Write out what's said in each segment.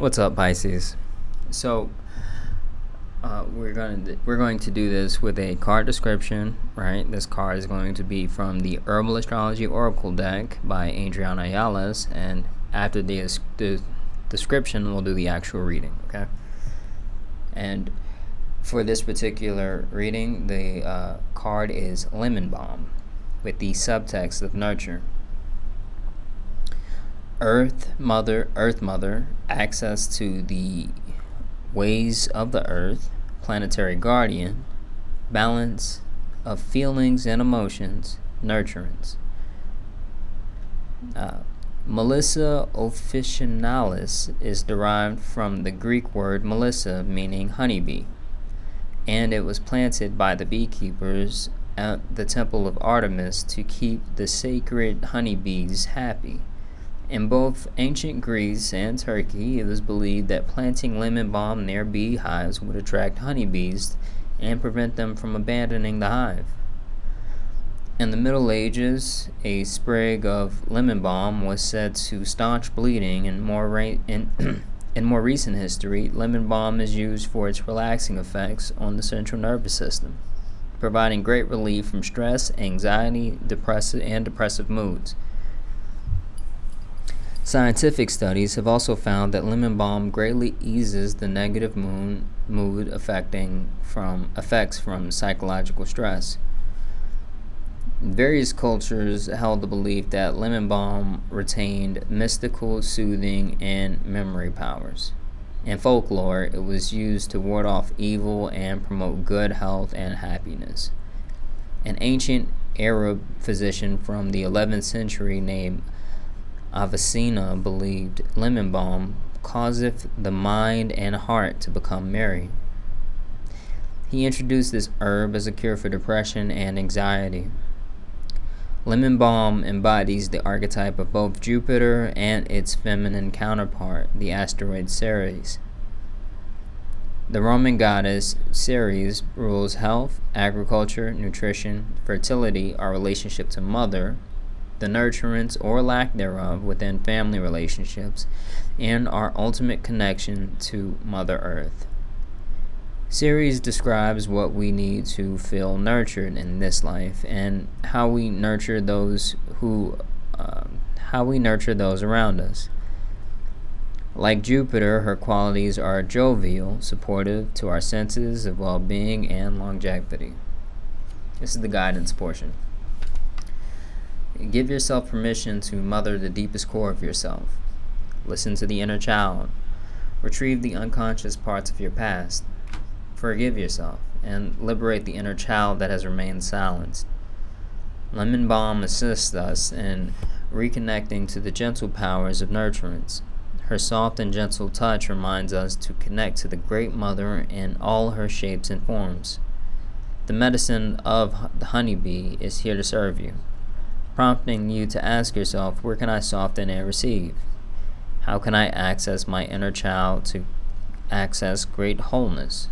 What's up, Pisces? So we're going to do this with a card description, right? This card is going to be from the Herbal Astrology Oracle deck by Adriana Ayales, and after the description, we'll do the actual reading. Okay. And for this particular reading, the card is Lemon Balm, with the subtext of nurture. Earth Mother, access to the ways of the earth, planetary guardian, balance of feelings and emotions, nurturance. Melissa officinalis is derived from the Greek word melissa, meaning honeybee, and it was planted by the beekeepers at the temple of Artemis to keep the sacred honeybees happy. In both ancient Greece and Turkey, it was believed that planting lemon balm near beehives would attract honeybees and prevent them from abandoning the hive. In the Middle Ages, a sprig of lemon balm was said to staunch bleeding. In more recent history, lemon balm is used for its relaxing effects on the central nervous system, providing great relief from stress, anxiety, depressive moods. Scientific studies have also found that lemon balm greatly eases the negative mood effects from psychological stress. Various cultures held the belief that lemon balm retained mystical, soothing, and memory powers. In folklore, it was used to ward off evil and promote good health and happiness. An ancient Arab physician from the 11th century named Avicenna believed lemon balm causeth the mind and heart to become merry. He introduced this herb as a cure for depression and anxiety. Lemon balm embodies the archetype of both Jupiter and its feminine counterpart, the asteroid Ceres. The Roman goddess Ceres rules health, agriculture, nutrition, fertility, our relationship to mother, the nurturance or lack thereof within family relationships, and our ultimate connection to Mother Earth. Ceres describes what we need to feel nurtured in this life and how we nurture those around us. Like Jupiter, her qualities are jovial, supportive to our senses of well-being and longevity. This is the guidance portion. Give yourself permission to mother the deepest core of yourself. Listen to the inner child. Retrieve the unconscious parts of your past. Forgive yourself and liberate the inner child that has remained silenced. Lemon balm assists us in reconnecting to the gentle powers of nurturance. Her soft and gentle touch reminds us to connect to the Great Mother in all her shapes and forms. The medicine of the honeybee is here to serve you, prompting you to ask yourself, where can I soften and receive? How can I access my inner child to access great wholeness?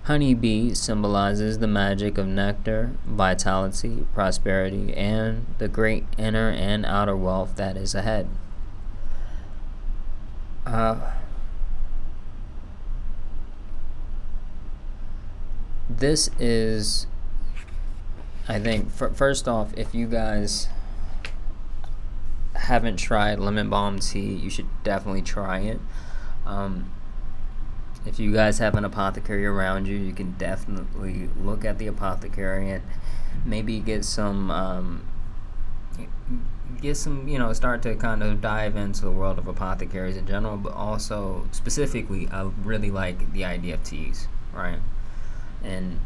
Honeybee symbolizes the magic of nectar, vitality, prosperity, and the great inner and outer wealth that is ahead. This is, I think, first off, if you guys haven't tried lemon balm tea, you should definitely try it. If you guys have an apothecary around you, you can definitely look at the apothecary and maybe get some, start to kind of dive into the world of apothecaries in general, but also specifically, I really like the idea of teas, right? And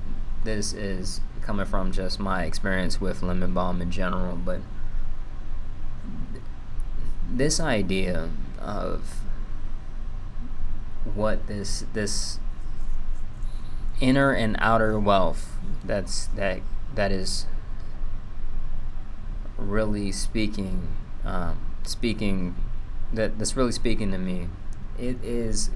this is coming from just my experience with lemon balm in general, but this idea of what this inner and outer wealth that is really that's really speaking to me, it is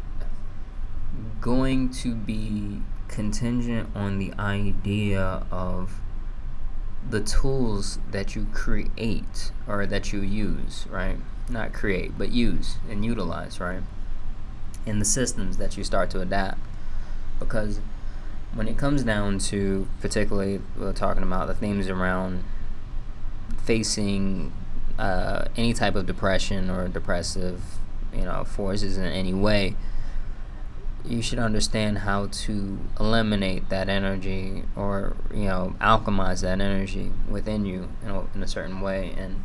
going to be contingent on the idea of the tools that you create or that you use, right? Not create, but use and utilize, right? and the systems that you start to adapt. Because when it comes down to, particularly we're talking about the themes around facing any type of depression or depressive, forces in any way, you should understand how to eliminate that energy, or alchemize that energy within you in a certain way. And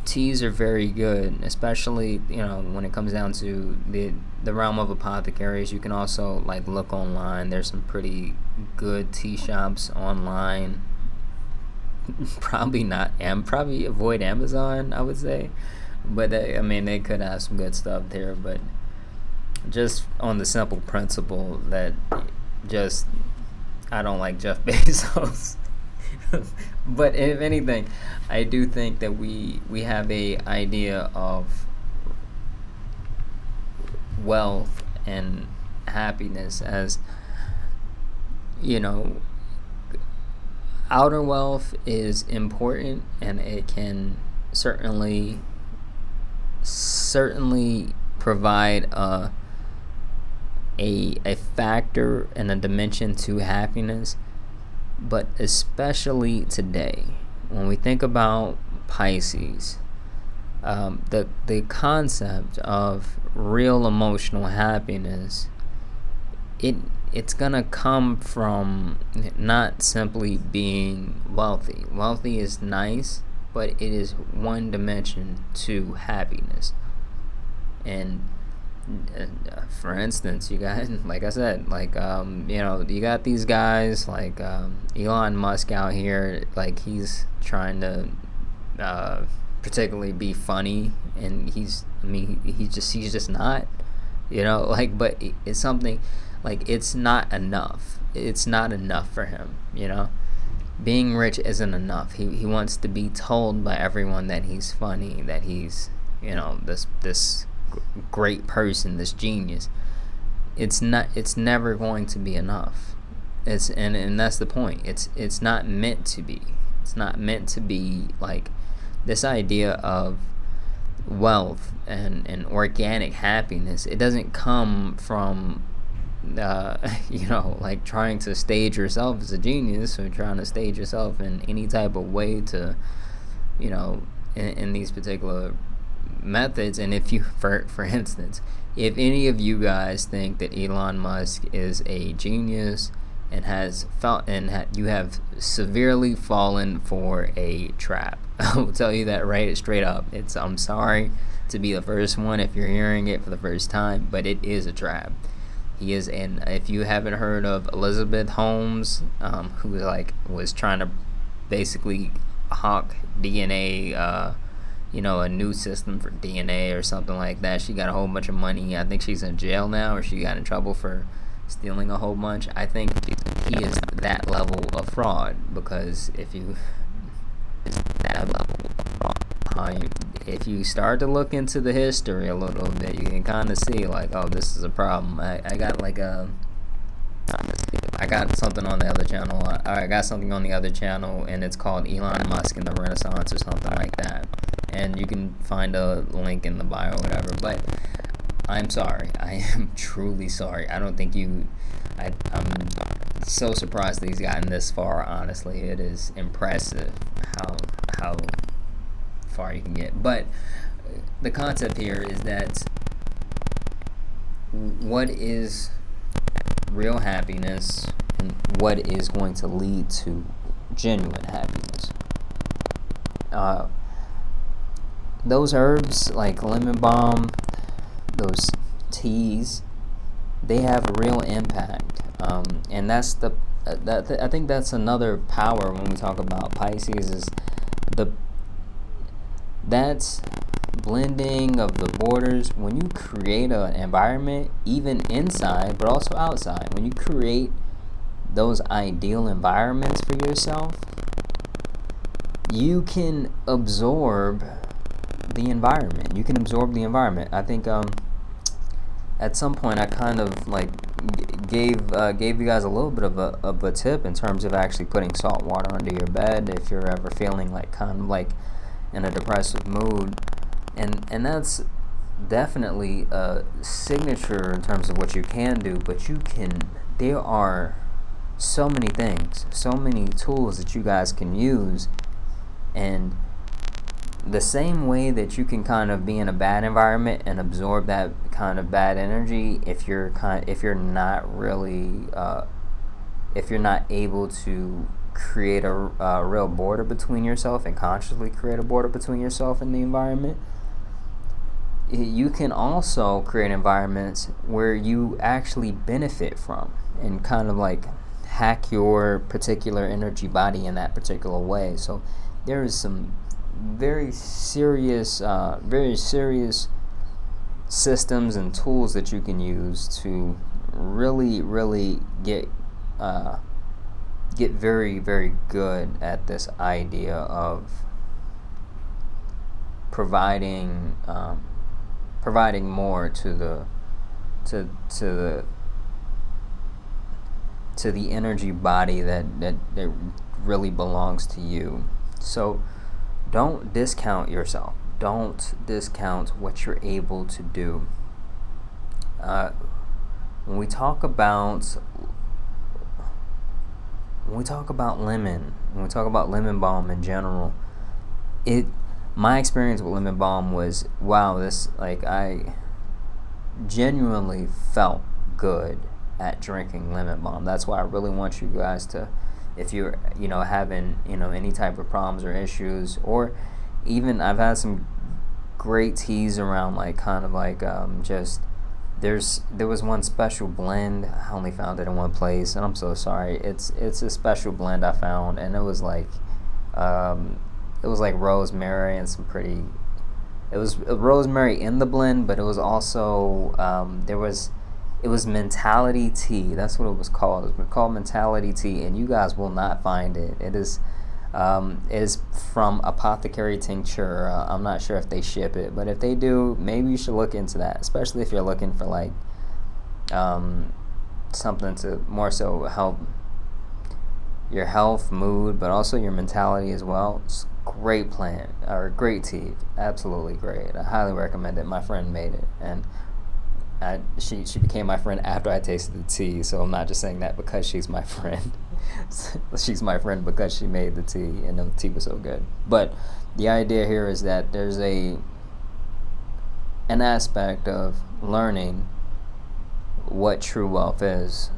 teas are very good, especially when it comes down to the realm of apothecaries. You can also look online. There's some pretty good tea shops online. Probably avoid Amazon, I would say, but they could have some good stuff there. But just on the simple principle that just I don't like Jeff Bezos. But if anything, I do think that we have a idea of wealth and happiness as, outer wealth is important, and it can certainly provide a factor and a dimension to happiness. But especially today, when we think about Pisces, the concept of real emotional happiness, it's gonna come from not simply being wealthy. Wealthy is nice, but it is one dimension to happiness. And for instance, you got, like I said, you got these guys like Elon Musk out here, he's trying to particularly be funny, and he's just not, but it's something, it's not enough. It's not enough for him, Being rich isn't enough. He wants to be told by everyone that he's funny, that he's, this great person, this genius. It's never going to be enough. And that's the point. It's not meant to be. It's not meant to be this idea of wealth and organic happiness. It doesn't come from trying to stage yourself as a genius, or trying to stage yourself in any type of way to in these particular methods. And if you, for instance, if any of you guys think that Elon Musk is a genius and you have severely fallen for a trap, I will tell you that right straight up. I'm sorry to be the first one if you're hearing it for the first time, but it is a trap. He is, and if you haven't heard of Elizabeth Holmes, who was trying to basically hawk DNA, a new system for DNA or something like that. She got a whole bunch of money. I think she's in jail now, or she got in trouble for stealing a whole bunch. I think he is that level of fraud, because if you start to look into the history a little bit, you can kind of see this is a problem. I got something on the other channel. I got something on the other channel, and it's called Elon Musk and the Renaissance, or something like that. And you can find a link in the bio or whatever. But I'm sorry. I am truly sorry. I don't think I'm so surprised that he's gotten this far, honestly. It is impressive how far you can get. But the concept here is that what is real happiness, and what is going to lead to genuine happiness. Those herbs like lemon balm, those teas, they have a real impact, and that's I think that's another power when we talk about Pisces, is that's blending of the borders. When you create an environment, even inside but also outside, when you create those ideal environments for yourself, you can absorb the environment. I think at some point I kind of gave you guys a little bit of a tip in terms of actually putting salt water under your bed if you're ever feeling kind of in a depressive mood, and that's definitely a signature in terms of what you can do, but there are so many things, so many tools that you guys can use. And the same way that you can kind of be in a bad environment and absorb that kind of bad energy, if you're not really if you're not able to create a real border between yourself and consciously create a border between yourself and the environment, you can also create environments where you actually benefit from and kind of like hack your particular energy body in that particular way. So there is some very serious systems and tools that you can use to really get very, very good at this idea of providing more to the energy body that really belongs to you. So don't discount yourself. Don't discount what you're able to do. When we talk about lemon balm in general, my experience with lemon balm was, wow, I genuinely felt good at drinking lemon balm. That's why I really want you guys to, if you're having any type of problems or issues, or even I've had some great teas around, like kind of like just there was one special blend. I only found it in one place, and I'm so sorry. It's a special blend I found, and it was like rosemary and it was rosemary in the blend, but it was also it was mentality tea. That's what it was called. It was called mentality tea, and you guys will not find it. It is from Apothecary Tincture. I'm not sure if they ship it, but if they do, maybe you should look into that, especially if you're looking for like something to more so help your health, mood, but also your mentality as well. It's great plant, or great tea, absolutely great. I highly recommend it. My friend made it, and she became my friend after I tasted the tea. So I'm not just saying that because she's my friend. She's my friend because she made the tea, and the tea was so good. But the idea here is that there's an aspect of learning what true wealth is,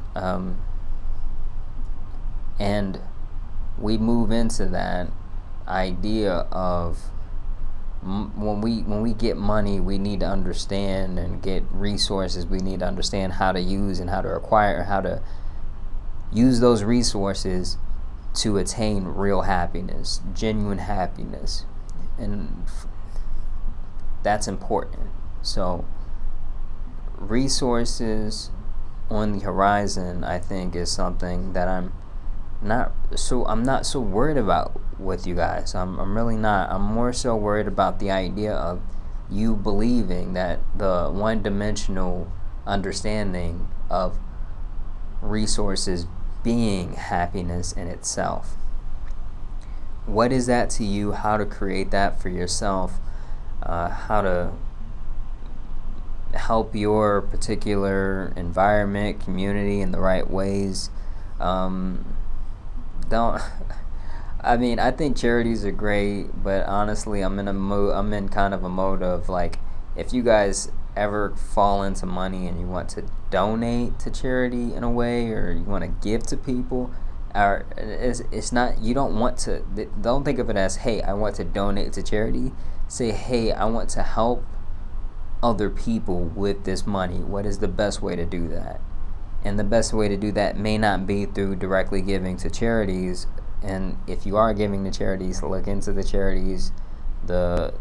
and we move into that idea of when we get money, we need to understand, and get resources, we need to understand how to use and how to acquire, how to use those resources to attain real happiness, genuine happiness, and that's important. So resources on the horizon, I think, is something that I'm not so worried about with you guys. I'm really not. I'm more so worried about the idea of you believing that the one-dimensional understanding of resources being happiness in itself. What is that to you? How to create that for yourself? How to help your particular environment, community in the right ways. Don't I mean, I think charities are great, but honestly, I'm in kind of a mode of like, if you guys ever fall into money and you want to donate to charity in a way, or you want to give to people, or it's not, you don't think of it as, hey, I want to donate to charity. Say, hey, I want to help other people with this money. What is the best way to do that? And the best way to do that may not be through directly giving to charities. And if you are giving to charities, look into the charities, the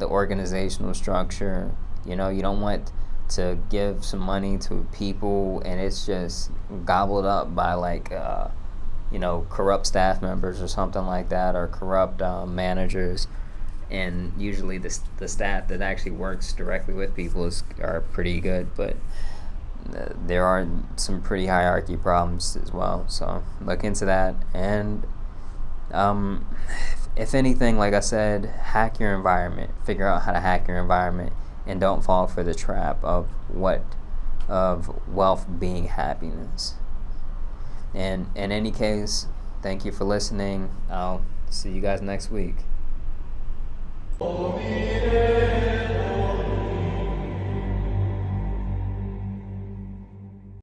organizational structure. You don't want to give some money to people and it's just gobbled up by like corrupt staff members or something like that, or corrupt managers. And usually the staff that actually works directly with people are pretty good, but there are some pretty hierarchy problems as well. So look into that. And if anything, like I said, hack your environment. Figure out how to hack your environment. and don't fall for the trap of wealth being happiness. And in any case, thank you for listening. I'll see you guys next week.